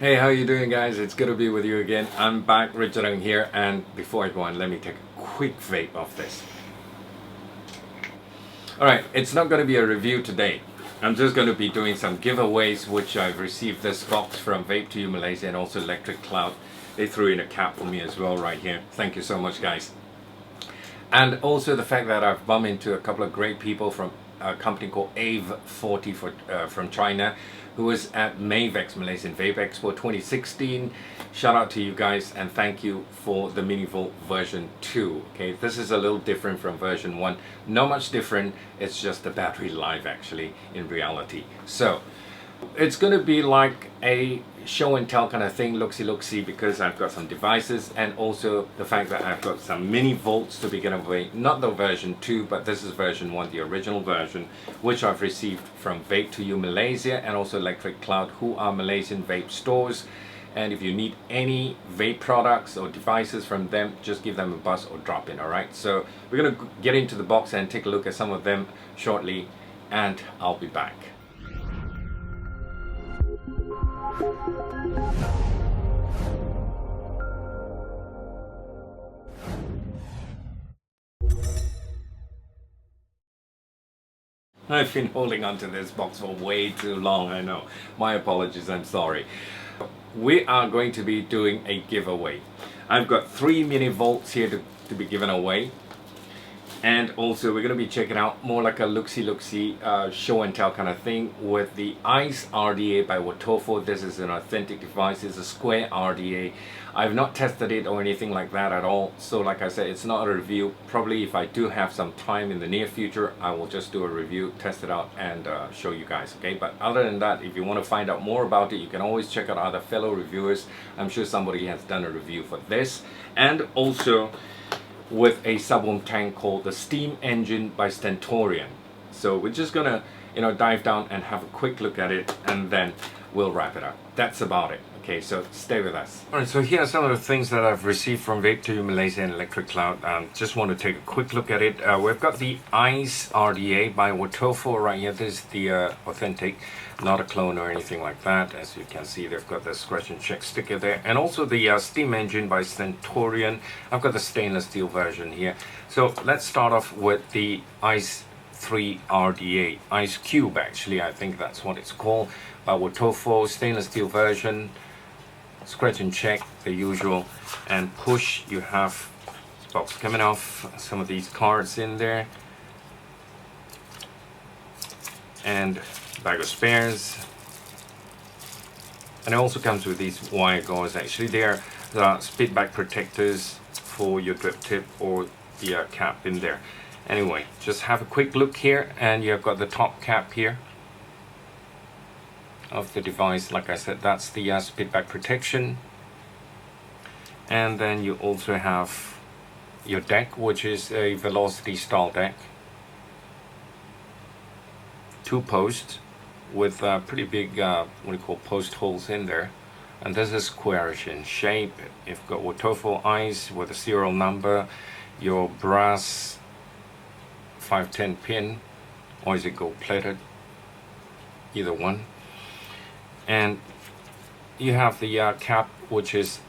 Hey, how you doing, guys? It's good to be with you again. I'm back, Richard here, and before I go on, let me take a quick vape of this. Alright, it's not going to be a review today. I'm just going to be doing some giveaways, which I've received this box from Vape2U Malaysia and also Electric Cloud. They threw in a cap for me as well right here. Thank you so much, guys. And also the fact that I've bumped into a couple of great people from a company called AVE40 from China, who was at Mavex Malaysian Vape Expo 2016. Shout out to you guys and thank you for the mini volt version 2. Okay, this is a little different from version 1. Not much different, it's just the battery life actually in reality. So it's going to be like a show and tell kind of thing, look-see because I've got some devices and also the fact that I've got some mini volts to be given away. Not the version 2, but this is version 1, the original version, which I've received from Vape2U Malaysia and also Electric Cloud, who are Malaysian vape stores. And if you need any vape products or devices from them, just give them a buzz or drop in, alright? So we're going to get into the box and take a look at some of them shortly, and I'll be back. I've been holding on to this box for way too long, I know. My apologies, I'm sorry. We are going to be doing a giveaway. I've got 3 mini volts here to be given away. And also we're going to be checking out more like a look-see show and tell kind of thing with the Ice RDA by Wotofo. This is an authentic device. It's a square RDA. I've not tested it or anything like that at all. So like I said, it's not a review. Probably if I do have some time in the near future, I will just do a review, test it out and show you guys. Okay, but other than that, if you want to find out more about it, you can always check out other fellow reviewers. I'm sure somebody has done a review for this. And also with a Subohm tank called the Steam Engine by Stentorian. So we're just gonna dive down and have a quick look at it and then we'll wrap it up. That's about it. Okay, so stay with us. Alright, so here are some of the things that I've received from Vape2U Malaysia and Electric Cloud. Just want to take a quick look at it. We've got the Ice RDA by Wotofo right here. This is the authentic, not a clone or anything like that. As you can see, they've got the scratch and check sticker there. And also the Steam Engine by Stentorian. I've got the stainless steel version here. So let's start off with the Ice3 RDA. Ice Cube, actually, I think that's what it's called. Wotofo, stainless steel version. Scratch and check, the usual, and push. You have box coming off, some of these cards in there, and bag of spares. And it also comes with these wire gauze. Actually, they're the spit back protectors for your drip tip or the cap in there. Anyway, just have a quick look here, and you've got the top cap here of the device. Like I said, that's the spit back protection. And then you also have your deck, which is a velocity style deck. 2 posts with pretty big what do you call post holes in there. And this is squarish in shape. You've got Wotofo Ice with a serial number, your brass 510 pin, or is it gold plated? Either one. And you have the cap, which is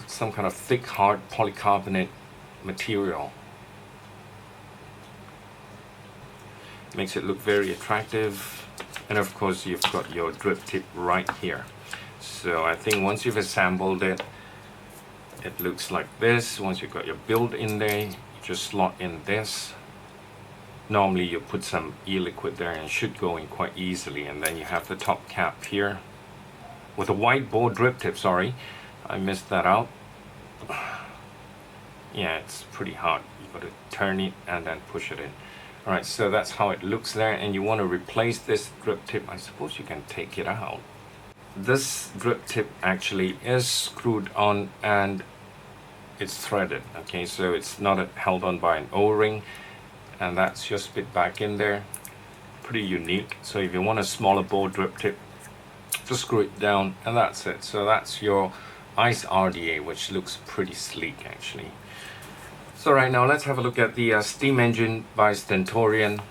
some kind of thick, hard polycarbonate material. Makes it look very attractive. And of course, you've got your drip tip right here. So I think once you've assembled it, it looks like this. Once you've got your build in there, you just slot in this. Normally you put some e-liquid there and it should go in quite easily. And then you have the top cap here with a white bore drip tip. Sorry, I missed that out. Yeah, it's pretty hard. You got to turn it and then push it in. Alright, so that's how it looks there. And you want to replace this drip tip. I suppose you can take it out. This drip tip actually is screwed on and it's threaded. Okay, so it's not held on by an O-ring. And that's your spit back in there. Pretty unique. So if you want a smaller bore drip tip, just screw it down and that's it. So that's your Ice RDA, which looks pretty sleek actually. So right now let's have a look at the Steam Engine by Stentorian.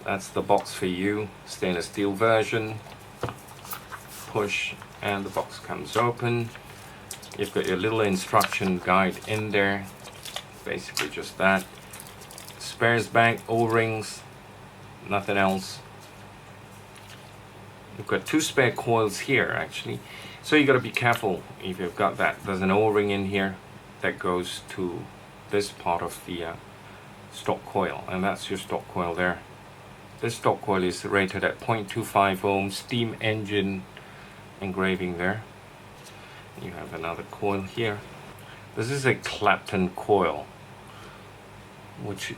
That's the box for you, stainless steel version. Push and the box comes open. You've got your little instruction guide in there, basically just that. Spares bag, O-rings, nothing else. You've got 2 spare coils here actually, so you got to be careful if you've got that. There's an O-ring in here that goes to this part of the stock coil, and that's your stock coil there. This stock coil is rated at 0.25 ohm steam engine engraving there. You have another coil here. This is a Clapton coil, which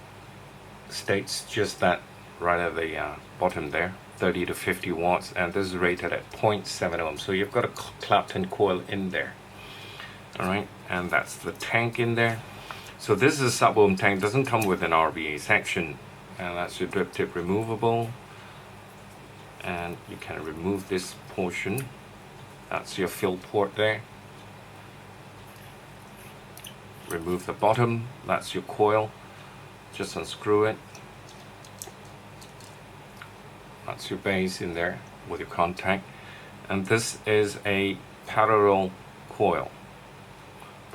states just that right at the bottom there, 30 to 50 watts, and this is rated at 0.7 ohm. So you've got a Clapton coil in there. Alright, and that's the tank in there. So this is a Subohm tank, doesn't come with an RDA section, and that's your drip tip removable, and you can remove this portion. That's your fill port there. Remove the bottom, that's your coil, just unscrew it. That's your base in there with your contact, and this is a parallel coil,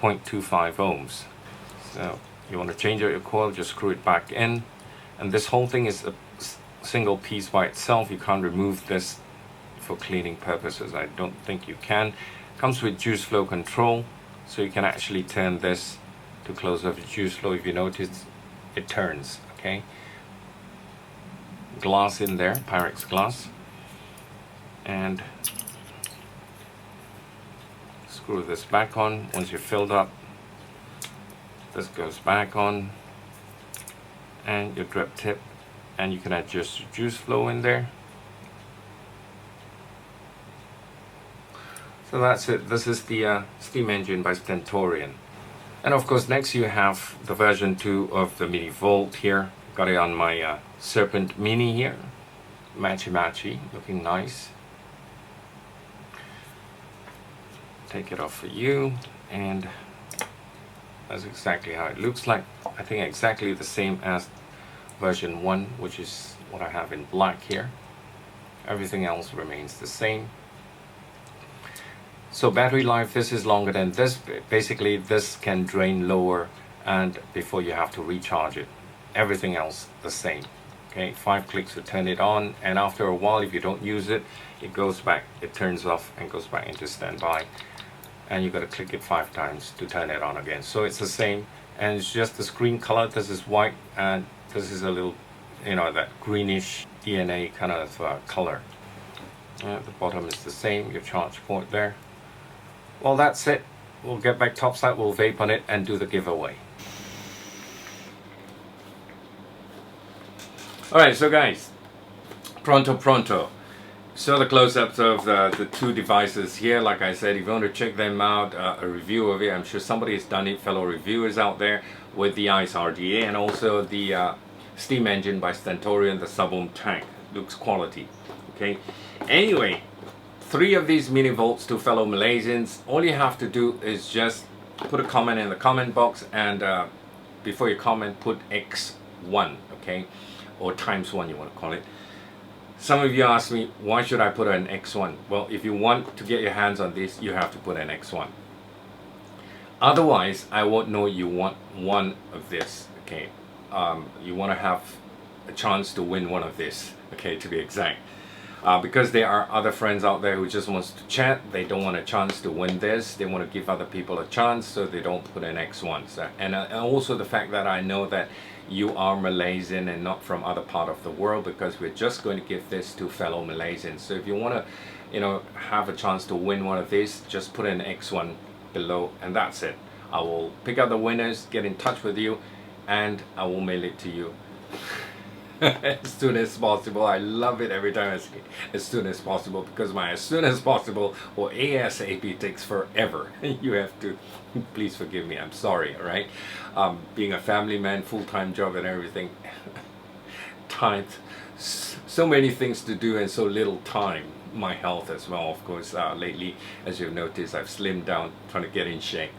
0.25 ohms. So you want to change out your coil, just screw it back in, and this whole thing is a single piece by itself. You can't remove this for cleaning purposes. I don't think you can. Comes with juice flow control, so you can actually turn this to close off the juice flow. If you notice, it turns. Okay, glass in there, Pyrex glass, and screw this back on. Once you're filled up, this goes back on, and your drip tip, and you can adjust your juice flow in there. So that's it. This is the steam engine by Stentorian. And of course, next you have the version 2 of the Mini Volt here. Got it on my Serpent Mini here. Matchy, looking nice. Take it off for you, and that's exactly how it looks like. I think exactly the same as version 1, which is what I have in black here. Everything else remains the same. So battery life, this is longer than this. Basically, this can drain lower and before you have to recharge it. Everything else the same. Okay, 5 clicks to turn it on, and after a while, if you don't use it, it goes back, it turns off and goes back into standby, and you got to click it 5 times to turn it on again. So it's the same, and it's just the screen color. This is white, and this is a little, that greenish DNA kind of color. The bottom is the same, your charge port there. Well, that's it. We'll get back topside, we'll vape on it and do the giveaway. Alright, so guys, pronto. So the close-ups of the 2 devices here. Like I said, if you want to check them out, a review of it, I'm sure somebody has done it, fellow reviewers out there, with the Ice3 RDA and also the steam engine by Stentorian, the Subohm tank. Looks quality. Okay, anyway, 3 of these mini volts to fellow Malaysians. All you have to do is just put a comment in the comment box, and before you comment, put X1, okay, or ×1 you want to call it. Some of you ask me, why should I put an X1? Well, if you want to get your hands on this, you have to put an X1. Otherwise, I won't know you want one of this, okay. You want to have a chance to win one of this, okay, to be exact. Because there are other friends out there who just wants to chat. They don't want a chance to win this. They want to give other people a chance, so they don't put an X1. So, and also the fact that I know that you are Malaysian and not from other part of the world, because we're just going to give this to fellow Malaysians. So if you want to, have a chance to win one of these, just put an X1 below, and that's it. I will pick out the winners, get in touch with you, and I will mail it to you as soon as possible. I love it every time I say as soon as possible, because my as soon as possible or ASAP takes forever. You have to please forgive me, I'm sorry. All right, being a family man, full-time job and everything, time, so many things to do and so little time. My health as well, of course. Lately, as you've noticed, I've slimmed down, trying to get in shape.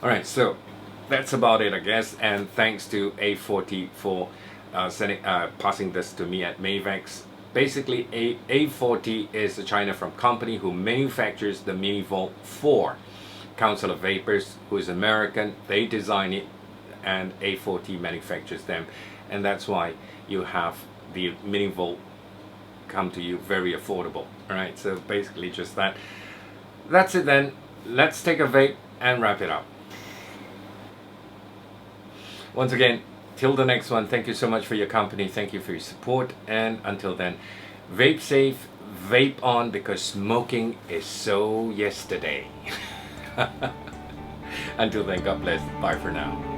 All right, so that's about it, I guess, and thanks to A40 for passing this to me at Mavex. Basically, A40 is a China from company who manufactures the Mini Volt 4. Council of Vapors, who is American, they design it, and A40 manufactures them, and that's why you have the Mini Volt come to you very affordable. All right, so basically just that. That's it then. Let's take a vape and wrap it up. Once again, till the next one, thank you so much for your company, thank you for your support, and until then, vape safe, vape on, because smoking is so yesterday. Until then, God bless, bye for now.